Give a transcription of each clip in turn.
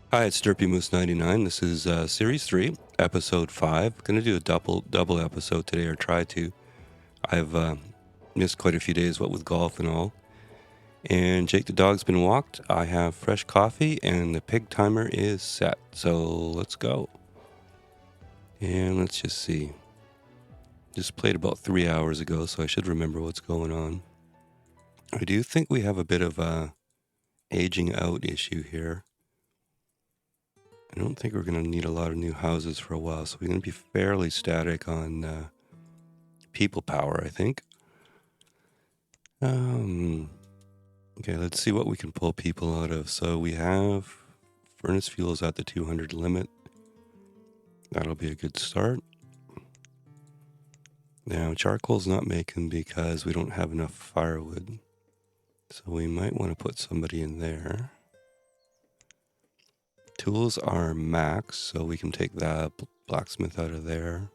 Hi, it's Derpy Moose 99. This is Series 3, Episode 5. Going to do a double episode today, or try to. I've missed quite a few days, what with golf and all. And Jake the dog's been walked. I have fresh coffee, and the pig timer is set. So let's go. And let's just see. Just played about 3 hours ago, so I should remember what's going on. I do think we have a bit of a aging out issue here. I don't think we're going to need a lot of new houses for a while, so we're going to be fairly static on people power, I think. Okay, let's see what we can pull people out of. So we have furnace fuels at the 200 limit. That'll be a good start. Now, charcoal's not making because we don't have enough firewood. So we might want to put somebody in there. Tools are max, so we can take that blacksmith out of there.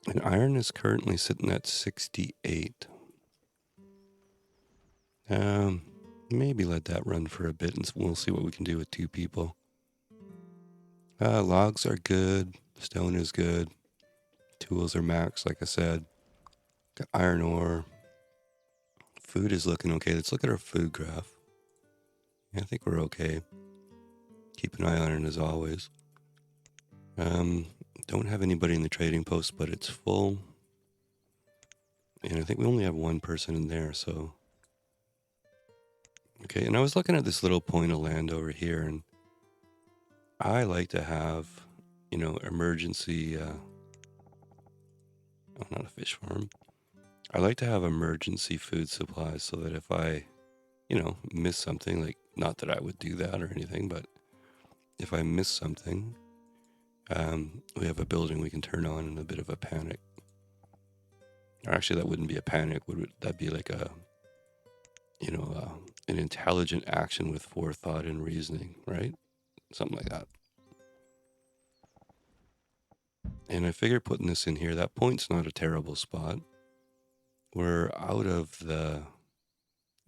And iron is currently sitting at 68. Maybe let that run for a bit and we'll see what we can do with 2 people. Logs are good. Stone is good. Tools are max, like I said. Got iron ore. Food is looking okay. Let's look at our food graph. Yeah, I think we're okay. Keep an eye on it as always. Don't have anybody in the trading post, but it's full. And I think we only have one person in there, so... Okay, and I was looking at this little point of land over here, and I like to have, emergency... not a fish farm. I like to have emergency food supplies so that if I, miss something, like, not that I would do that or anything, but if I miss something, we have a building we can turn on in a bit of a panic. Or actually, that wouldn't be a panic. That'd be like an intelligent action with forethought and reasoning, right? Something like that. And I figure putting this in here, that point's not a terrible spot. We're out of the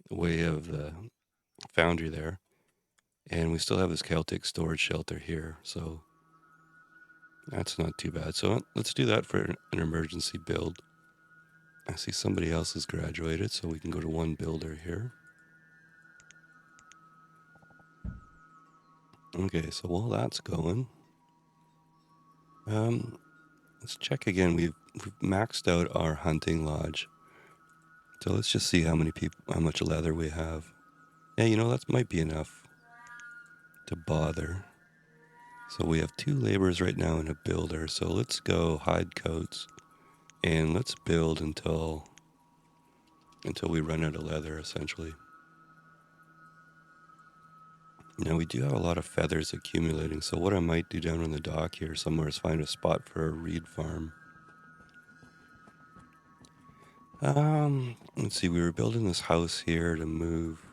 way of the foundry there. And we still have this Celtic storage shelter here, so that's not too bad. So let's do that for an emergency build. I see somebody else has graduated, so we can go to one builder here. Okay, so while that's going, let's check again. We've maxed out our hunting lodge. So let's just see how much leather we have. Yeah, that might be enough to bother. So we have 2 laborers right now and a builder. So let's go hide coats and let's build until we run out of leather, essentially. Now we do have a lot of feathers accumulating, so what I might do down on the dock here somewhere is find a spot for a reed farm. Let's see, we were building this house here to move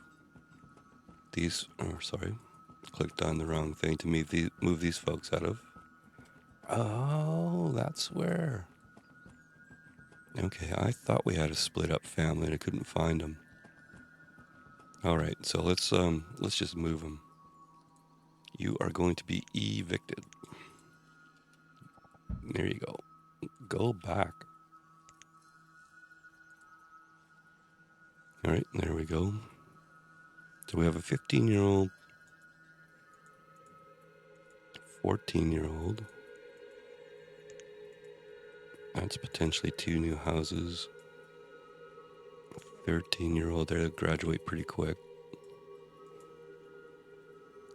these, clicked on the wrong thing to move these folks out of. Oh, that's where. Okay, I thought we had a split up family and I couldn't find them. All right, so let's just move them. You are going to be evicted. There you go. Go back. All right, there we go. So we have a 15-year-old, 14-year-old. That's potentially 2 new houses. 13-year-old, they'll graduate pretty quick.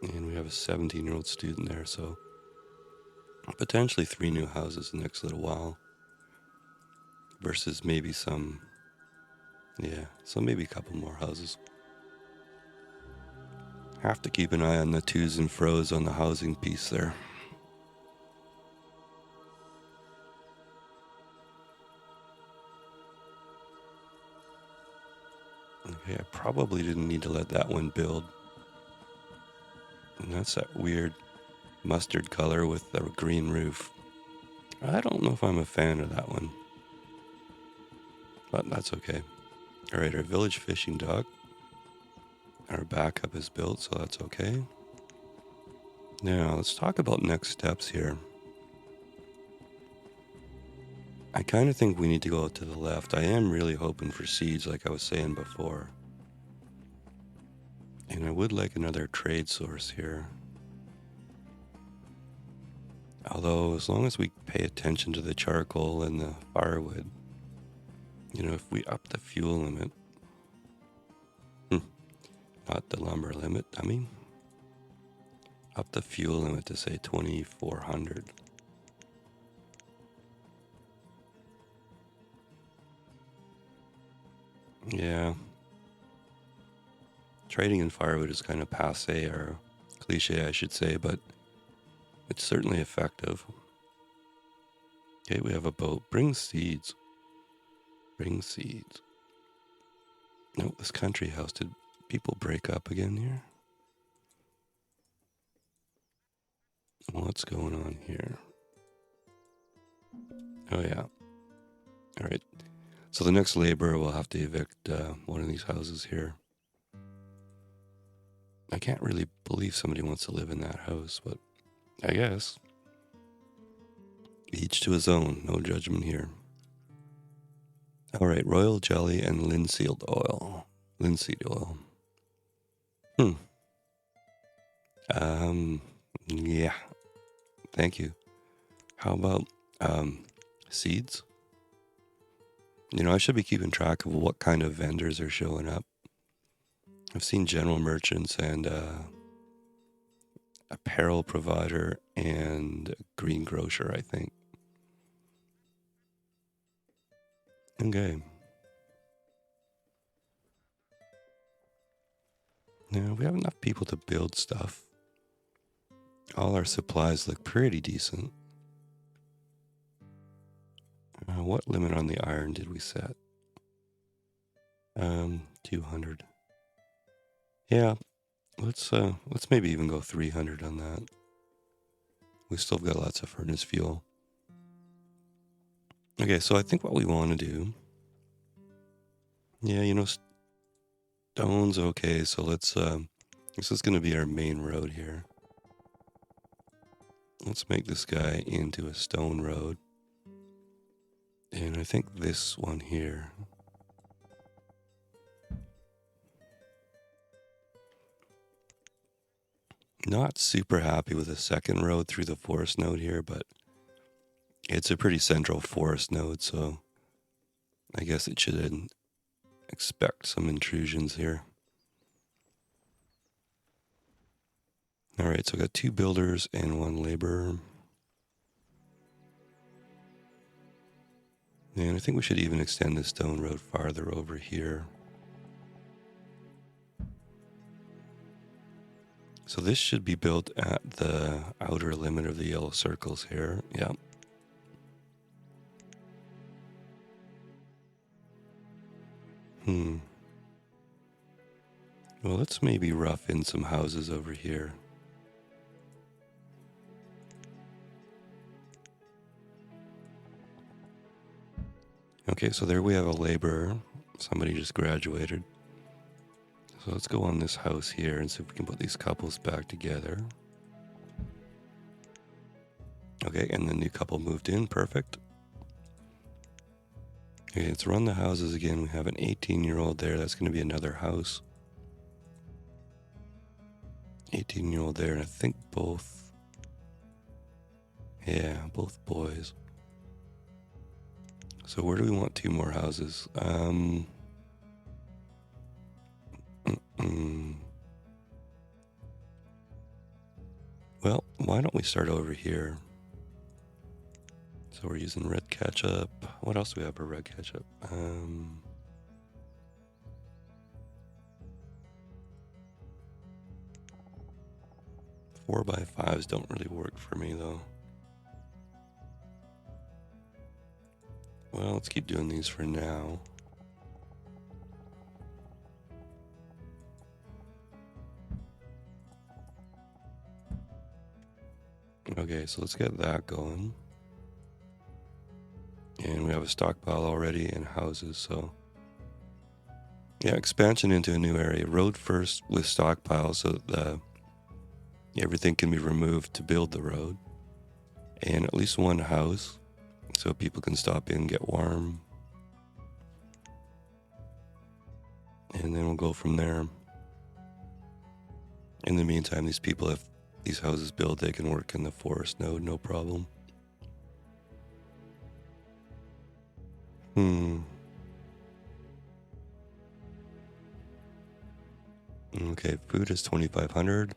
And we have a 17-year-old student there, so potentially 3 new houses in the next little while. Versus maybe so maybe a couple more houses. Have to keep an eye on the twos and fros on the housing piece there. Okay, I probably didn't need to let that one build. And that's that weird mustard color with the green roof. I don't know if I'm a fan of that one. But that's okay. All right, our village fishing dock. Our backup is built, so that's okay. Now, let's talk about next steps here. I kind of think we need to go to the left. I am really hoping for seeds, like I was saying before. And I would like another trade source here. Although, as long as we pay attention to the charcoal and the firewood, you know, if we up the fuel limit, not the lumber limit, I mean, up the fuel limit to say 2,400. Yeah. Trading in firewood is kind of passe, or cliche, I should say, but it's certainly effective. Okay, we have a boat. Bring seeds. Bring seeds. No, this country house, did people break up again here? What's going on here? Oh, yeah. All right. So the next laborer will have to evict one of these houses here. I can't really believe somebody wants to live in that house, but I guess. Each to his own. No judgment here. All right. Royal jelly and linseed oil. Linseed oil. Yeah. Thank you. How about seeds? You know, I should be keeping track of what kind of vendors are showing up. I've seen general merchants and apparel provider and greengrocer, I think. Okay. Now, we have enough people to build stuff. All our supplies look pretty decent. What limit on the iron did we set? 200. Yeah, let's maybe even go 300 on that. We still got lots of furnace fuel. Okay, so I think what we want to do, yeah, you know, stone's okay. So let's this is going to be our main road here. Let's make this guy into a stone road. And I think this one here. Not super happy with the second road through the forest node here, but it's a pretty central forest node, so I guess it should expect some intrusions here. All right, so we got 2 builders and 1 laborer. And I think we should even extend the stone road farther over here. So this should be built at the outer limit of the yellow circles here. Yeah. Well, let's maybe rough in some houses over here. Okay, so there we have a laborer. Somebody just graduated. So let's go on this house here and see if we can put these couples back together. Okay, and the new couple moved in. Perfect. Okay, let's run the houses again. We have an 18-year-old there. That's going to be another house. 18-year-old there, and I think both. Yeah, both boys. So where do we want 2 more houses? Well, why don't we start over here? So we're using red ketchup. What else do we have for red ketchup? 4x5s don't really work for me though. Well, let's keep doing these for now. Okay, so let's get that going. And we have a stockpile already and houses, so yeah, expansion into a new area. Road first with stockpile so that Everything can be removed to build the road. And at least one house so people can stop in, get warm. And then we'll go from there. In the meantime, these people, if these houses build, they can work in the forest node, no problem. Okay, food is 2,500.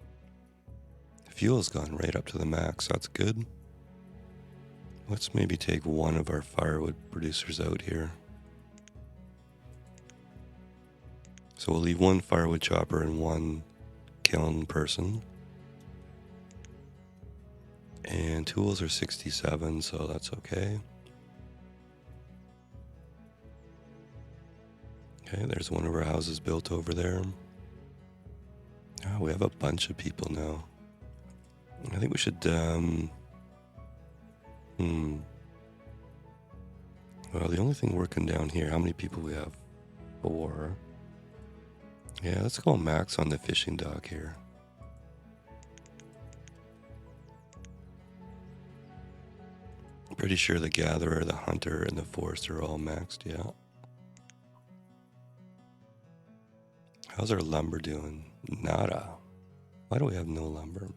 Fuel's gone right up to the max, that's good. Let's maybe take one of our firewood producers out here. So we'll leave one firewood chopper and one kiln person. And tools are 67, so that's okay. Okay, there's one of our houses built over there. Oh, we have a bunch of people now. I think we should, well, the only thing working down here, how many people we have? 4. Yeah, let's go max on the fishing dock here. I'm pretty sure the gatherer, the hunter, and the forester are all maxed, yeah. How's our lumber doing? Nada. Why do we have no lumber?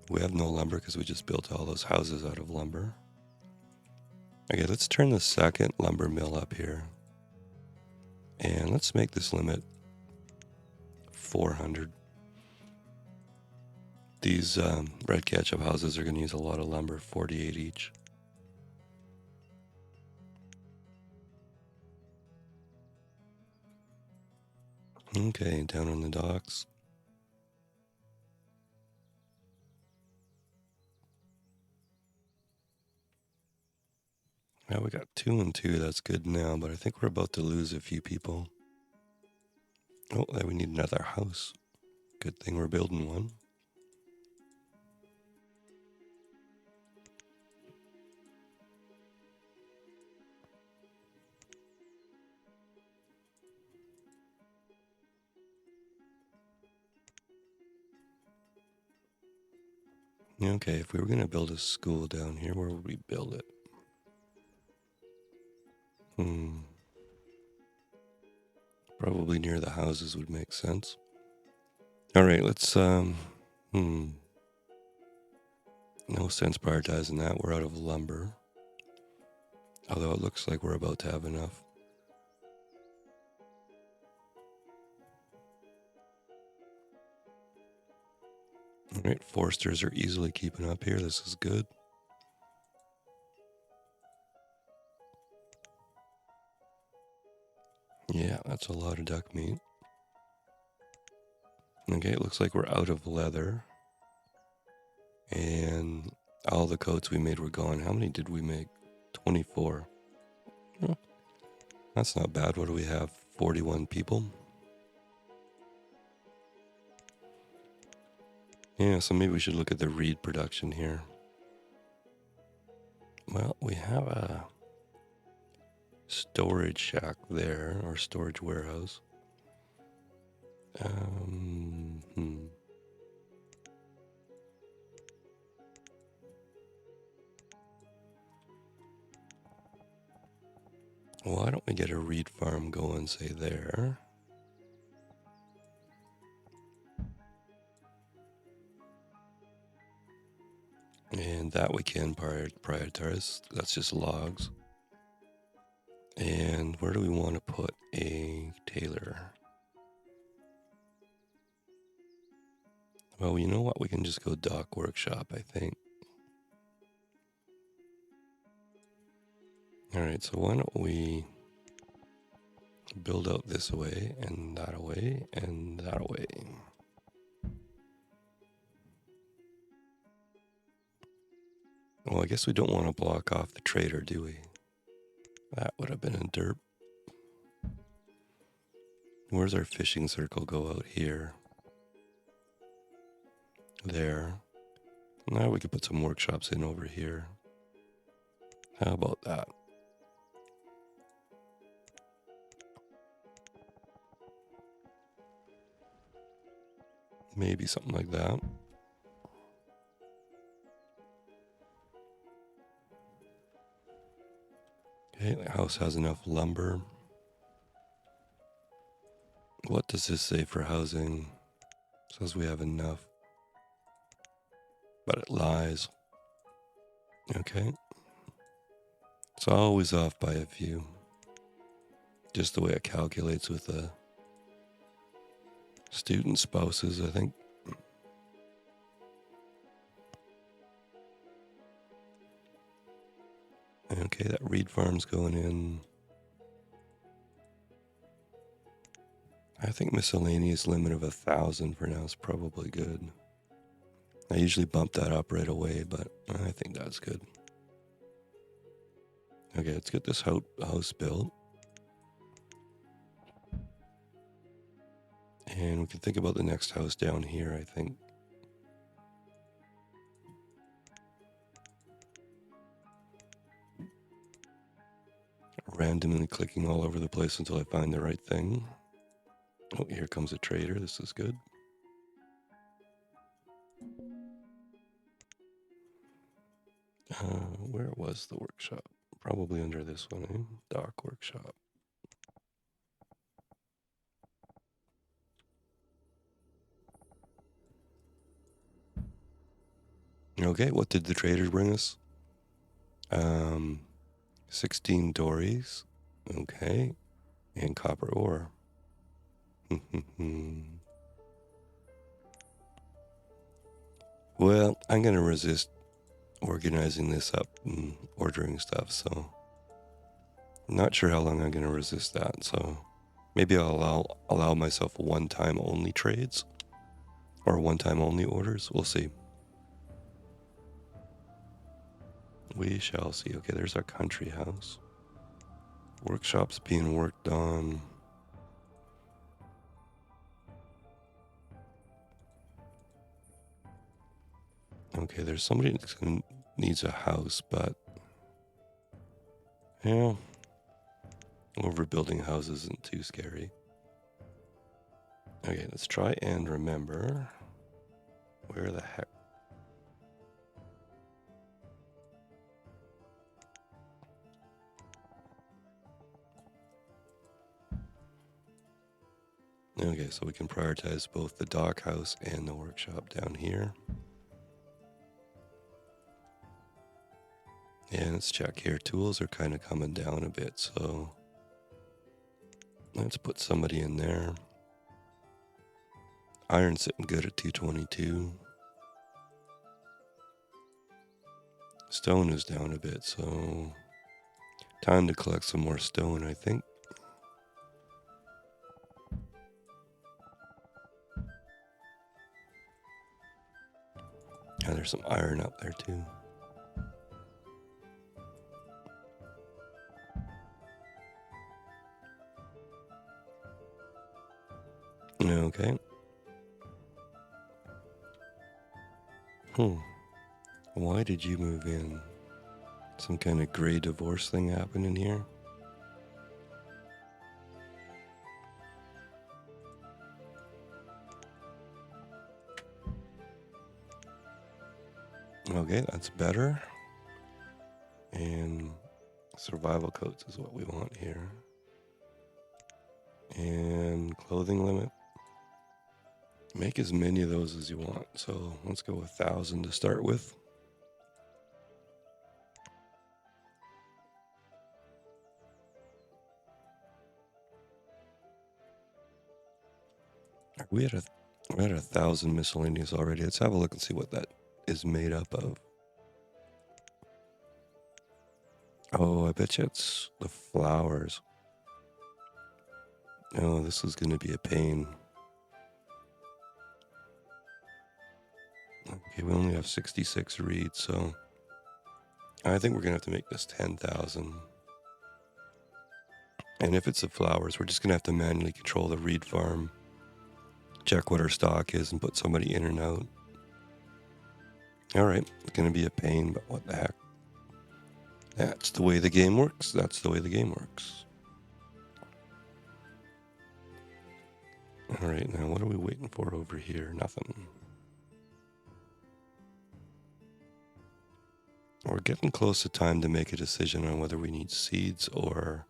We have no lumber because we just built all those houses out of lumber. Okay, let's turn the second lumber mill up here. And let's make this limit 400. These red ketchup houses are going to use a lot of lumber, 48 each. Okay, down on the docks. Now we got 2 and 2, that's good now, but I think we're about to lose a few people. Oh, we need another house. Good thing we're building one. Okay, if we were going to build a school down here, where would we build it? Probably near the houses would make sense. All right, let's, no sense prioritizing that. We're out of lumber. Although it looks like we're about to have enough. All right, foresters are easily keeping up here. This is good. Yeah, that's a lot of duck meat. Okay, it looks like we're out of leather. And all the coats we made were gone. How many did we make? 24. Oh, that's not bad. What do we have? 41 people? Yeah, so maybe we should look at the reed production here. Well, we have a storage shack there, or storage warehouse. Why don't we get a reed farm going, say there? And that we can prioritize. That's just logs. And where do we want to put a tailor? Well, you know what? We can just go dock workshop, I think. All right, so why don't we build out this way and that away and that away. Well, I guess we don't want to block off the trader, do we? That would have been a derp. Where's our fishing circle go out here? There. Now we could put some workshops in over here. How about that? Maybe something like that. Okay, the house has enough lumber. What does this say for housing? It says we have enough, but it lies. Okay. It's always off by a few. Just the way it calculates with the student spouses, I think. Okay, that reed farm's going in. I think miscellaneous limit of 1,000 for now is probably good. I usually bump that up right away, but I think that's good. Okay, let's get this house built. And we can think about the next house down here, I think. Randomly clicking all over the place until I find the right thing. Oh, here comes a trader. This is good. Where was the workshop? Probably under this one, eh? Dock workshop. Okay, what did the traders bring us? 16 dories. Okay. And copper ore. Well, I'm going to resist organizing this up and ordering stuff, so I'm not sure how long I'm going to resist that. So maybe I'll allow myself one-time only trades or one-time only orders. We'll see. We shall see. Okay, there's our country house. Workshop's being worked on. Okay, there's somebody that needs a house, but yeah, overbuilding houses isn't too scary. Okay, let's try and remember where the heck. Okay, so we can prioritize both the dock house and the workshop down here. And let's check here. Tools are kind of coming down a bit, so let's put somebody in there. Iron's sitting good at 222. Stone is down a bit, so time to collect some more stone, I think. And there's some iron up there too. Okay. Why did you move in? Some kind of gray divorce thing happening here? Okay, that's better. And survival coats is what we want here. And clothing limit. Make as many of those as you want. So let's go 1,000 to start with. We're at 1,000 miscellaneous already. Let's have a look and see what that is made up of. Oh, I bet you it's the flowers. Oh, this is going to be a pain. Okay, we only have 66 reeds, so I think we're going to have to make this 10,000. And if it's the flowers, we're just going to have to manually control the reed farm, check what our stock is, and put somebody in and out. All right, it's going to be a pain, but what the heck. That's the way the game works. That's the way the game works. All right, now what are we waiting for over here? Nothing. We're getting close to time to make a decision on whether we need seeds or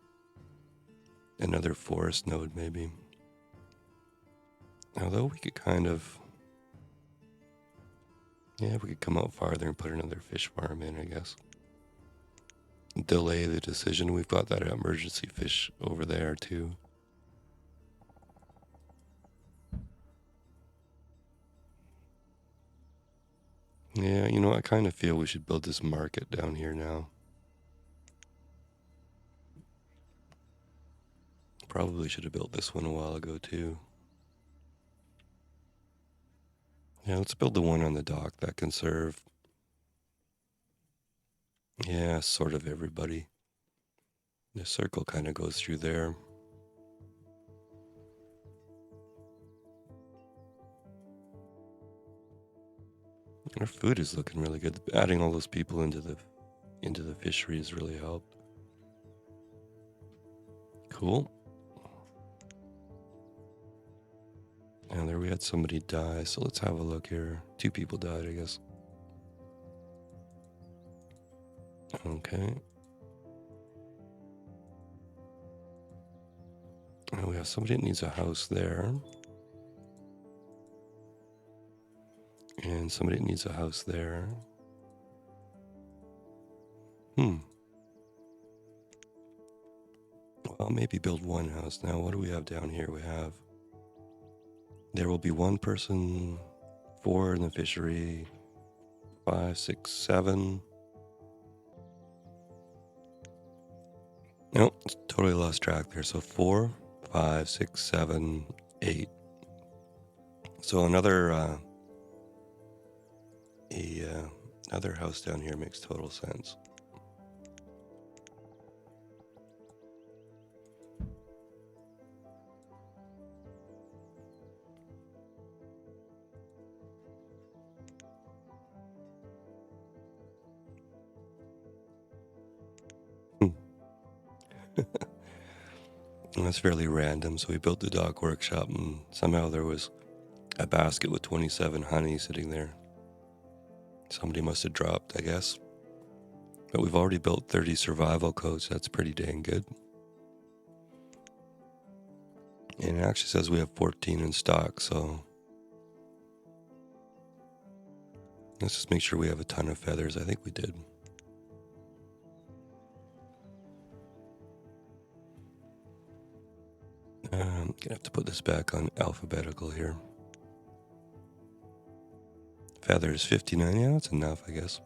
another forest node, maybe. Although we could kind of... Yeah, we could come out farther and put another fish farm in, I guess. Delay the decision. We've got that emergency fish over there, too. Yeah, you know, I kind of feel we should build this market down here now. Probably should have built this one a while ago, too. Yeah, let's build the one on the dock that can serve... Yeah, sort of everybody. The circle kind of goes through there. Our food is looking really good. Adding all those people into the fishery has really helped. Cool. And there we had somebody die, so let's have a look here. 2 people died, I guess. Okay. And we have somebody that needs a house there. And somebody that needs a house there. Well, maybe build one house. Now, what do we have down here? We have... There will be 1 person, 4 in the fishery, 5, 6, 7. Nope, totally lost track there. So 4, 5, 6, 7, 8. So another another house down here makes total sense. That's fairly random. So we built the dock workshop, and somehow there was a basket with 27 honey sitting there. Somebody must have dropped, I guess. But we've already built 30 survival codes. That's pretty dang good. And it actually says we have 14 in stock, so let's just make sure we have a ton of feathers. I think we did. I'm gonna have to put this back on alphabetical here. Feathers 59. Yeah, that's enough, I guess.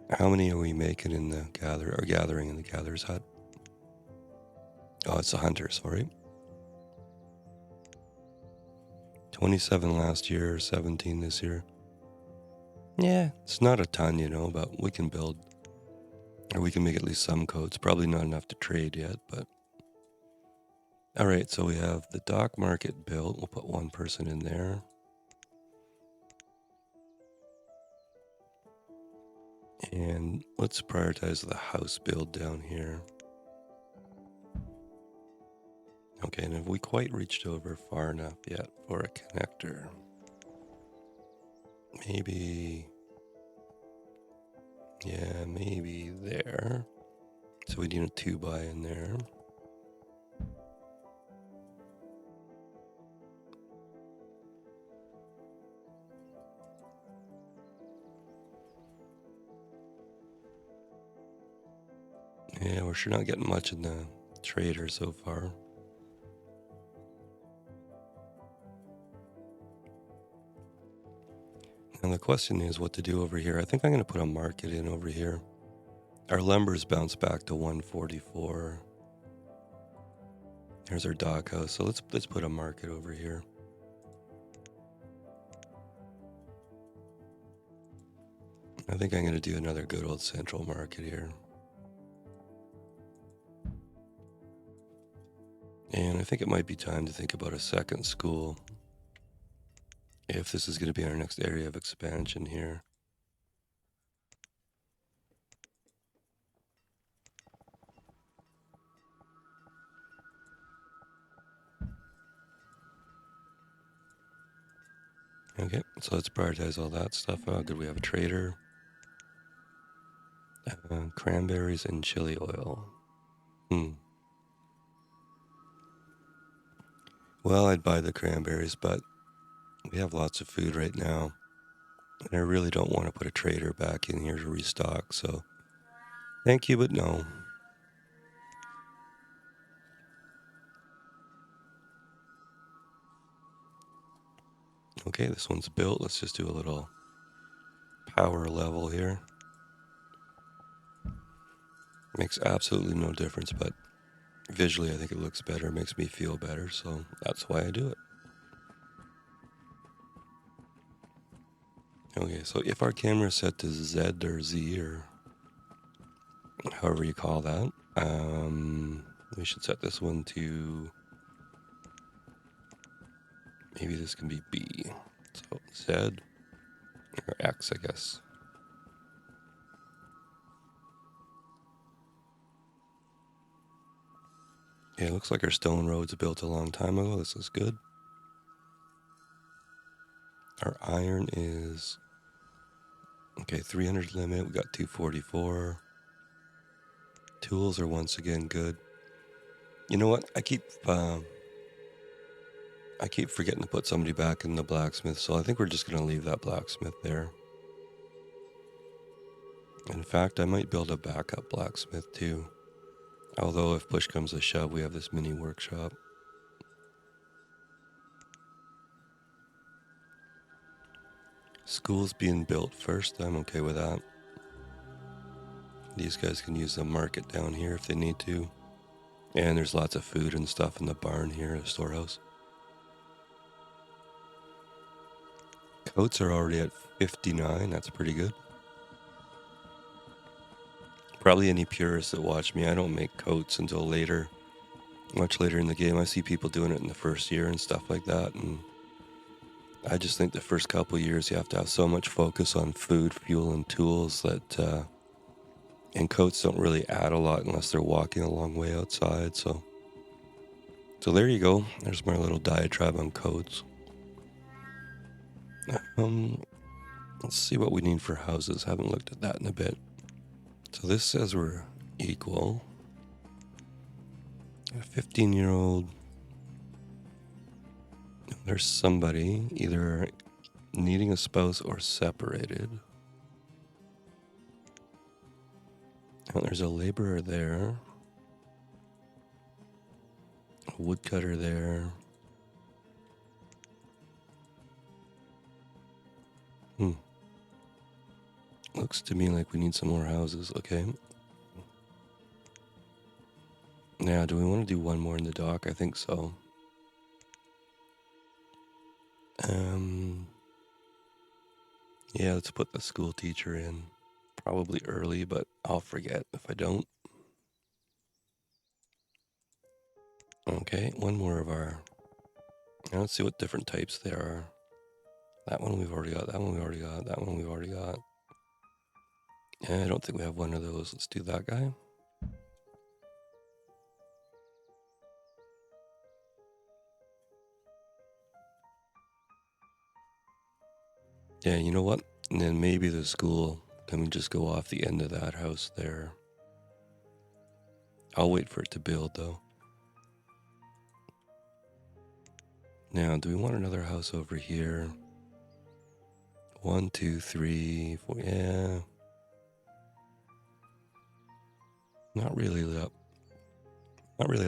How many are we making in the gathering in the gatherer's hut? Oh, it's the hunter, sorry. 27 last year, 17 this year. Yeah, it's not a ton, you know, but we can build, or we can make at least some codes. Probably not enough to trade yet, but... All right, so we have the dock market built. We'll put 1 person in there. And let's prioritize the house build down here. Okay, and have we quite reached over far enough yet for a connector? Maybe... Yeah, maybe there. So we need a 2-by in there. Yeah, we're sure not getting much in the trader so far. And the question is what to do over here. I think I'm going to put a market in over here. Our lumber's bounced back to 144. There's our dock house. So let's put a market over here. I think I'm going to do another good old central market here. And I think it might be time to think about a second school. If this is going to be our next area of expansion here. Okay, so let's prioritize all that stuff. Oh, good, we have a trader. Cranberries and chili oil. Well, I'd buy the cranberries, but we have lots of food right now. And I really don't want to put a trader back in here to restock, so thank you, but no. Okay, this one's built. Let's just do a little power level here. Makes absolutely no difference, but visually I think it looks better. It makes me feel better, so that's why I do it. Okay, so if our camera is set to Z or Z or however you call that, we should set this one to, maybe this can be B. So Z or X, I guess. Yeah, it looks like our stone road's built a long time ago. This is good. Our iron is, okay, 300 limit. We got 244. Tools are once again good. You know what? I keep forgetting to put somebody back in the blacksmith, so I think we're just going to leave that blacksmith there. In fact, I might build a backup blacksmith too. Although if push comes to shove, we have this mini workshop. School's being built first. I'm okay with that. These guys can use the market down here if they need to. And there's lots of food and stuff in the barn here, the storehouse. Coats are already at 59. That's pretty good. Probably any purists that watch me, I don't make coats until later, much later in the game. I see people doing it in the first year and stuff like that, and I just think the first couple years you have to have so much focus on food, fuel, and tools that, and coats don't really add a lot unless they're walking a long way outside. So there you go. There's my little diatribe on coats. Let's see what we need for houses. Haven't looked at that in a bit. So this says we're equal. A 15-year-old. There's somebody either needing a spouse or separated. Oh, there's a laborer there. A woodcutter there. Looks to me like we need some more houses. Okay. Now, do we want to do one more in the dock? I think so. Yeah, let's put the school teacher in. Probably early, but I'll forget if I don't. Okay, one more of our... Now let's see what different types there are. That one we've already got, that one we already got, that one we've already got. Yeah, I don't think we have one of those. Let's do that guy. Yeah, you know what? And then maybe the school, can we just go off the end of that house there? I'll wait for it to build though. Now, do we want another house over here? 1, 2, 3, 4, yeah. Not really a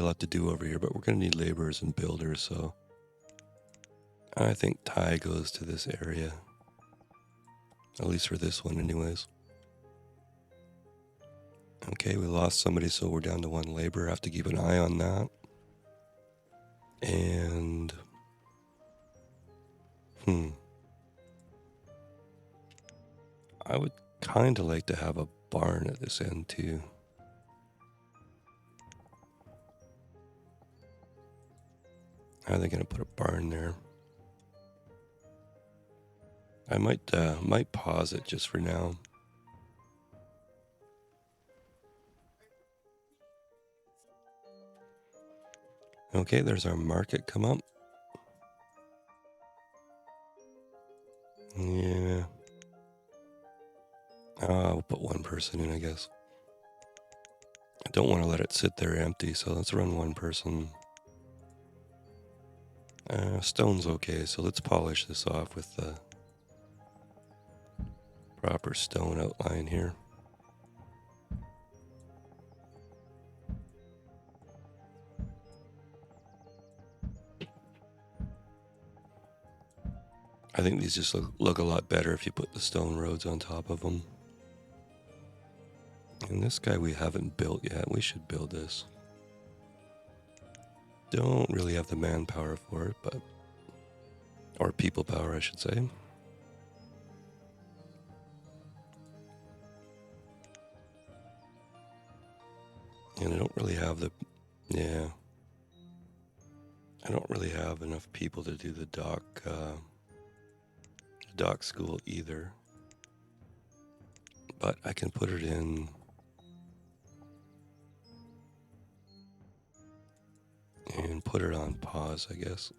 lot to do over here, but we're gonna need laborers and builders, so I think tie goes to this area. At least for this one anyways. Okay, we lost somebody, so we're down to one laborer. Have to keep an eye on that. And I would kind of like to have a barn at this end too. How are they going to put a barn there? I might pause it just for now. Okay, there's our market come up. Yeah. I'll put one person in, I guess. I don't want to let it sit there empty, so let's run one person. Stone's okay, so let's polish this off with the proper stone outline here. I think these just look a lot better if you put the stone roads on top of them. And this guy we haven't built yet. We should build this. Don't really have the manpower for it, but... or people power, I should say. And I don't really have the... yeah. I don't really have enough people to do the dock school either. But I can put it in... and put it on pause, I guess.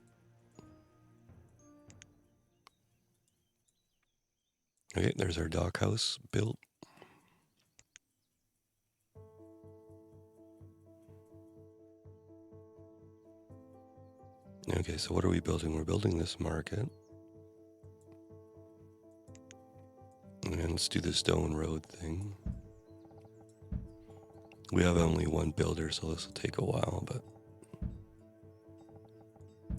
Okay, there's our dock house built. Okay, so what are we building? We're building this market. And let's do the stone road thing. We have only one builder, so this will take a while, but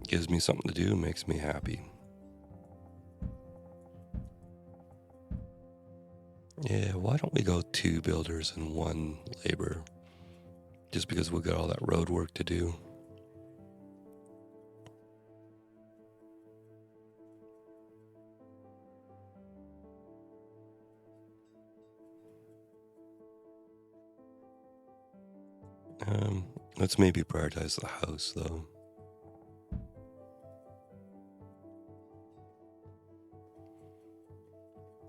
gives me something to do, makes me happy. Yeah, why don't we go 2 builders and 1 labor? Just because we've got all that road work to do. Let's maybe prioritize the house, though.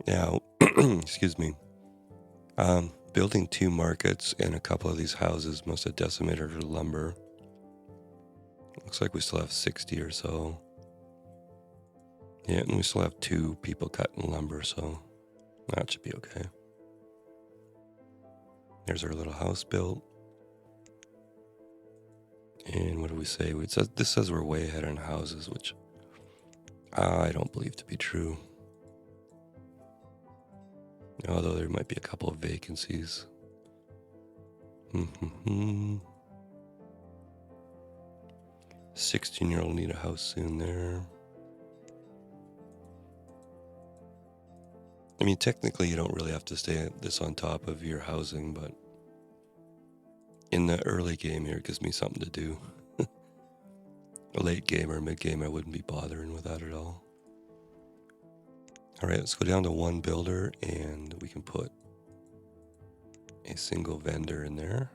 Now, excuse me. Building 2 markets and a couple of these houses must have decimated our lumber. Looks like we still have 60 or so. Yeah, and we still have 2 people cutting lumber, so that should be okay. There's our little house built. And what do we say? This says we're way ahead on houses, which I don't believe to be true. Although there might be a couple of vacancies. 16-year-old need a house soon there. I mean, technically you don't really have to stay this on top of your housing, but in the early game here, it gives me something to do. A late game or mid game, I wouldn't be bothering with that at all. All right, let's go down to 1 builder and we can put a single vendor in there.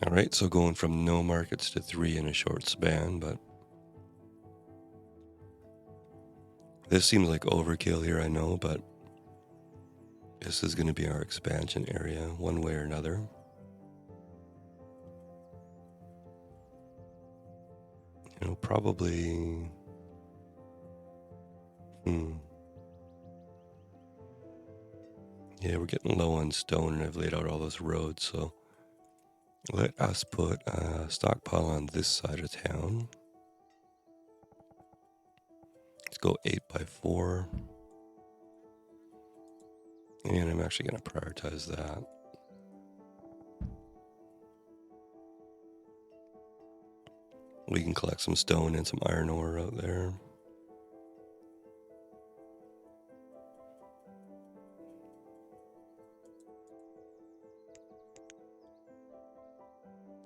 All right, so going from no markets to 3 in a short span, but this seems like overkill here, I know, but this is going to be our expansion area one way or another. You know, probably... Yeah, we're getting low on stone and I've laid out all those roads, so let us put a stockpile on this side of town. Let's go 8x4. And I'm actually going to prioritize that. We can collect some stone and some iron ore out there.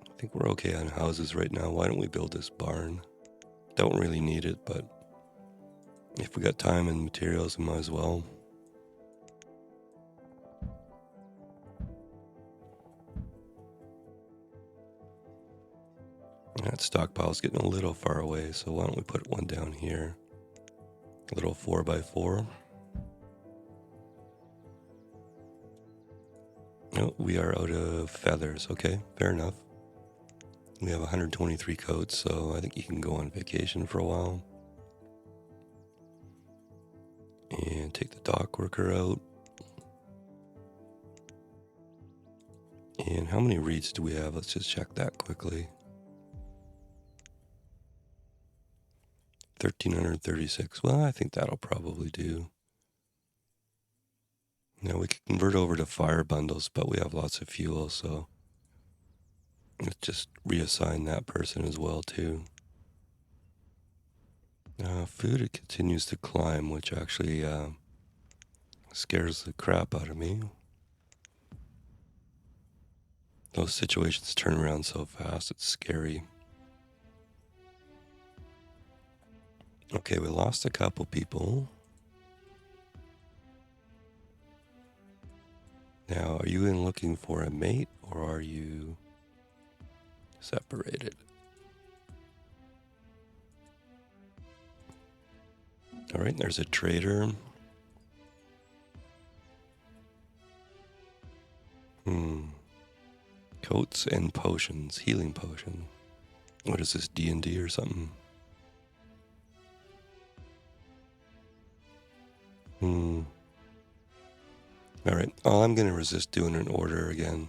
I think we're okay on houses right now. Why don't we build this barn? Don't really need it, but if we got time and materials, we might as well. That stockpile's getting a little far away, so why don't we put one down here? A little 4x4. No, we are out of feathers. Okay, fair enough. We have 123 coats, so I think you can go on vacation for a while. And take the dock worker out. And how many reads do we have? Let's just check that quickly. 1,336. Well, I think that'll probably do. Now we can convert over to fire bundles, but we have lots of fuel, so let's just reassign that person as well, too. Food, it continues to climb, which actually scares the crap out of me. Those situations turn around so fast, it's scary. Okay, we lost a couple people. Now, are you in looking for a mate, or are you separated? All right, there's a trader. Coats and potions, healing potion. What is this, D&D or something? All right, well, I'm going to resist doing an order again.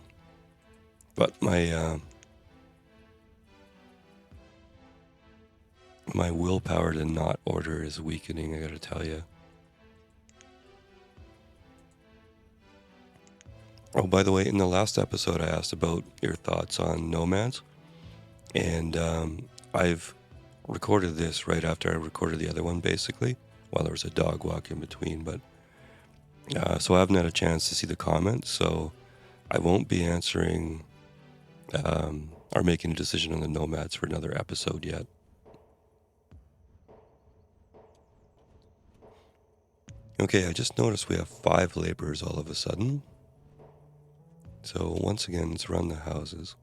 But my willpower to not order is weakening, I gotta tell you. Oh, by the way, in the last episode, I asked about your thoughts on nomads. And I've recorded this right after I recorded the other one, basically, while there was a dog walk in between. But so I haven't had a chance to see the comments, so I won't be answering or making a decision on the nomads for another episode yet. Okay, I just noticed we have 5 laborers all of a sudden. So once again, let's run the houses.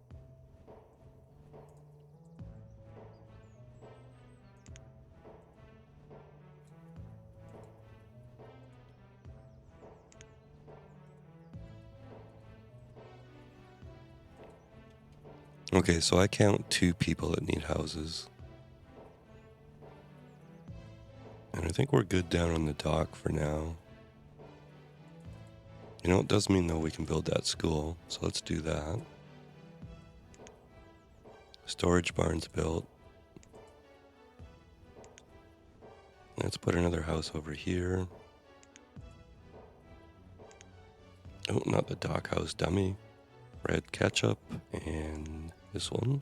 Okay, so I count 2 people that need houses. And I think we're good down on the dock for now. You know, it does mean, though, we can build that school, so let's do that. Storage barn's built. Let's put another house over here. Oh, not the dock house, dummy. Red ketchup, and this one.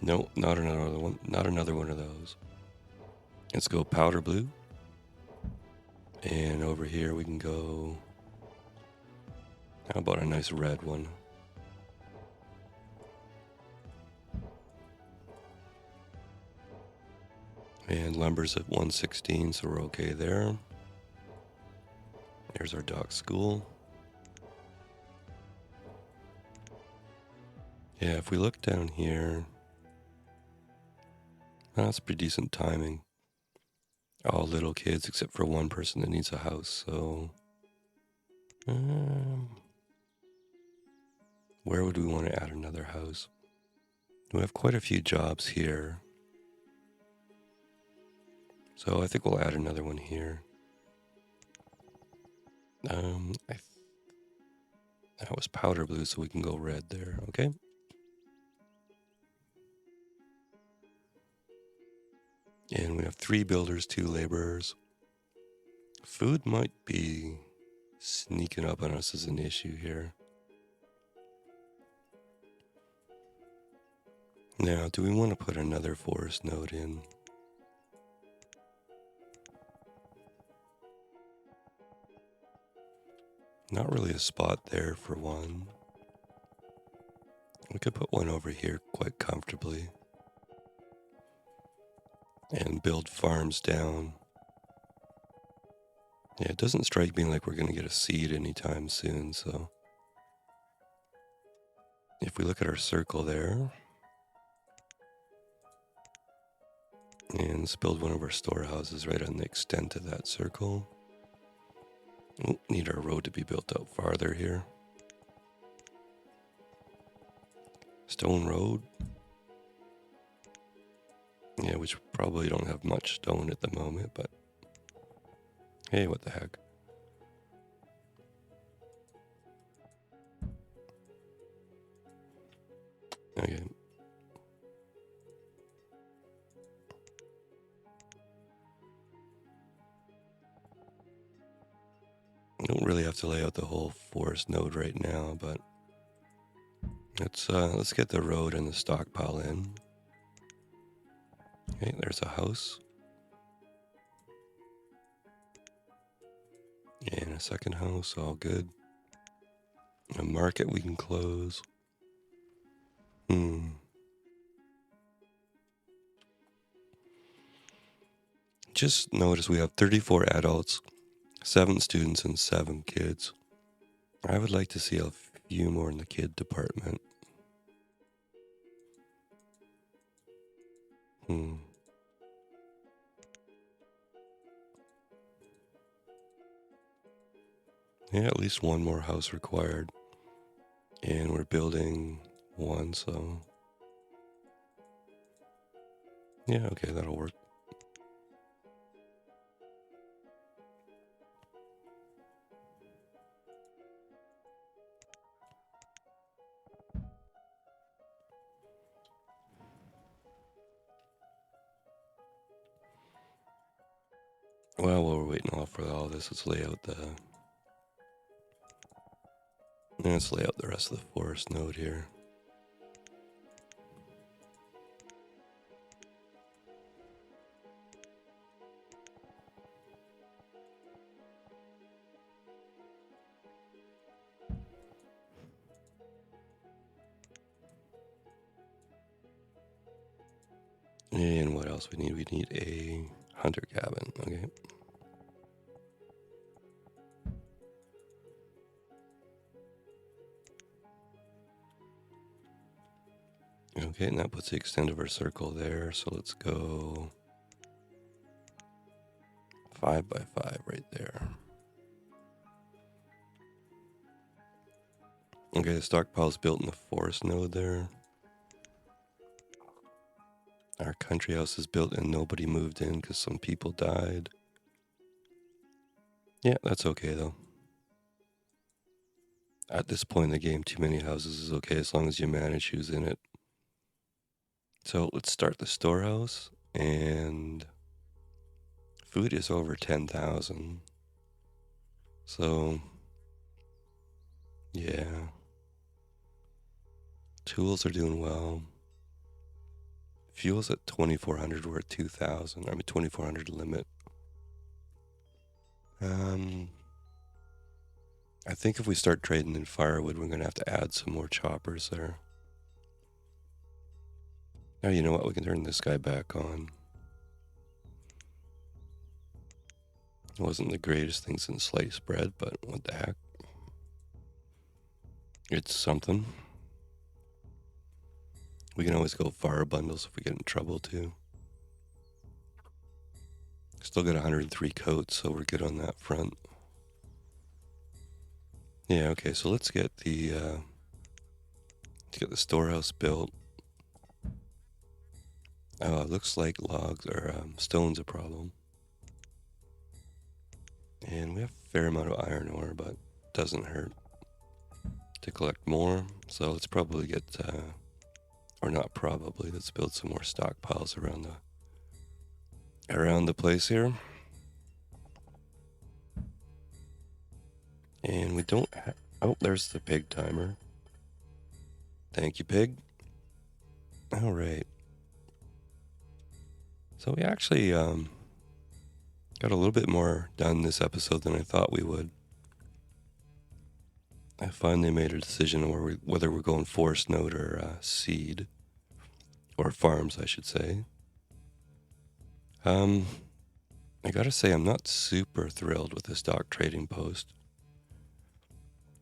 No, not another one. Not another one of those. Let's go powder blue. And over here we can go... How about a nice red one? And lumber's at 116, so we're okay there. There's our dock school. Yeah, if we look down here, that's pretty decent timing. All little kids except for one person that needs a house, so... where would we want to add another house? We have quite a few jobs here. So I think we'll add another one here. That was powder blue, so we can go red there, okay? And we have 3 builders, 2 laborers. Food might be sneaking up on us as an issue here. Now, do we want to put another forest node in? Not really a spot there for one. We could put one over here quite comfortably. And build farms down. Yeah, it doesn't strike me like we're going to get a seed anytime soon, so... If we look at our circle there... And let's build one of our storehouses right on the extent of that circle. Oh, need our road to be built out farther here. Stone road. Yeah, which probably don't have much stone at the moment, but... Hey, what the heck? Okay. I don't really have to lay out the whole forest node right now, but let's get the road and the stockpile in. Okay, there's a house. And a second house, all good. A market we can close. Just notice we have 34 adults, 7 students, and 7 kids. I would like to see a few more in the kid department. Yeah, at least one more house required. And we're building one, so... yeah, okay, that'll work. Well, while we're waiting for all this, let's lay out the rest of the forest node here. And what else we need? We need a hunter cabin, okay. Okay, and that puts the extent of our circle there, so let's go 5 by 5 right there. Okay, the stockpile's built in the forest node there. Our country house is built and nobody moved in because some people died. Yeah, that's okay though. At this point in the game, too many houses is okay as long as you manage who's in it. So let's start the storehouse, and food is over 10,000. So, yeah. Tools are doing well. Fuel's at 2,400, we're at 2,000. I mean, 2,400 limit. I think if we start trading in firewood, we're going to have to add some more choppers there. Now, you know what? We can turn this guy back on. It wasn't the greatest thing since sliced bread, but what the heck? It's something. We can always go fire bundles if we get in trouble, too. Still got 103 coats, so we're good on that front. Yeah, okay, so let's get the storehouse built. Oh, it looks like logs or stone's a problem. And we have a fair amount of iron ore, but it doesn't hurt to collect more. So let's probably get, or not probably, let's build some more stockpiles around the place here. And we don't have, oh, there's the pig timer. Thank you, pig. All right. So we actually got a little bit more done this episode than I thought we would. I finally made a decision on whether we're going forest node or seed, or farms, I should say. I gotta say, I'm not super thrilled with this stock trading post.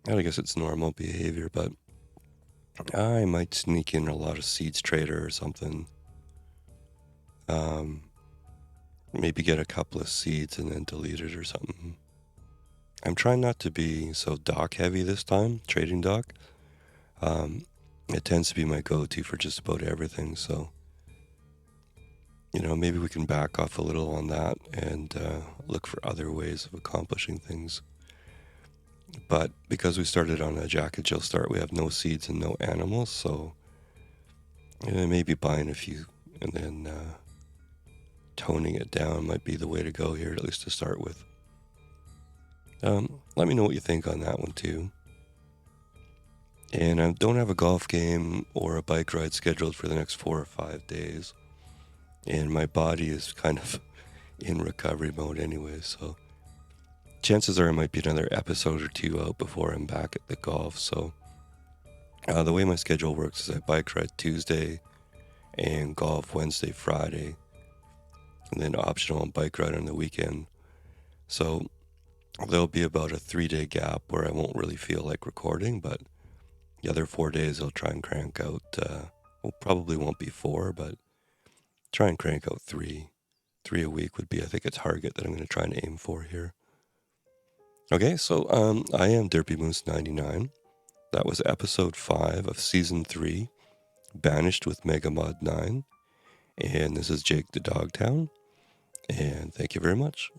I guess it's normal behavior, but I might sneak in a lot of seeds trader or something. Maybe get a couple of seeds and then delete it or something. I'm trying not to be so dock heavy this time, trading dock. It tends to be my go-to for just about everything, so maybe we can back off a little on that and look for other ways of accomplishing things. But because we started on a Jack and Jill start, we have no seeds and no animals, so maybe buying a few and then toning it down might be the way to go here, at least to start with. Let me know what you think on that one too. And I don't have a golf game or a bike ride scheduled for the next 4 or 5 days. And my body is kind of in recovery mode anyway, so chances are it might be another episode or two out before I'm back at the golf. So the way my schedule works is I bike ride Tuesday and golf Wednesday, Friday, and then optional bike ride on the weekend. So there'll be about a 3-day gap where I won't really feel like recording, but the other 4 days I'll try and crank out, probably won't be 4, but try and crank out 3. 3 a week would be, I think, a target that I'm going to try and aim for here. Okay, so I am Derpy Moose 99. That was episode 5 of season 3, Banished with megamod 9. And this is Jake the Dogtown. And thank you very much.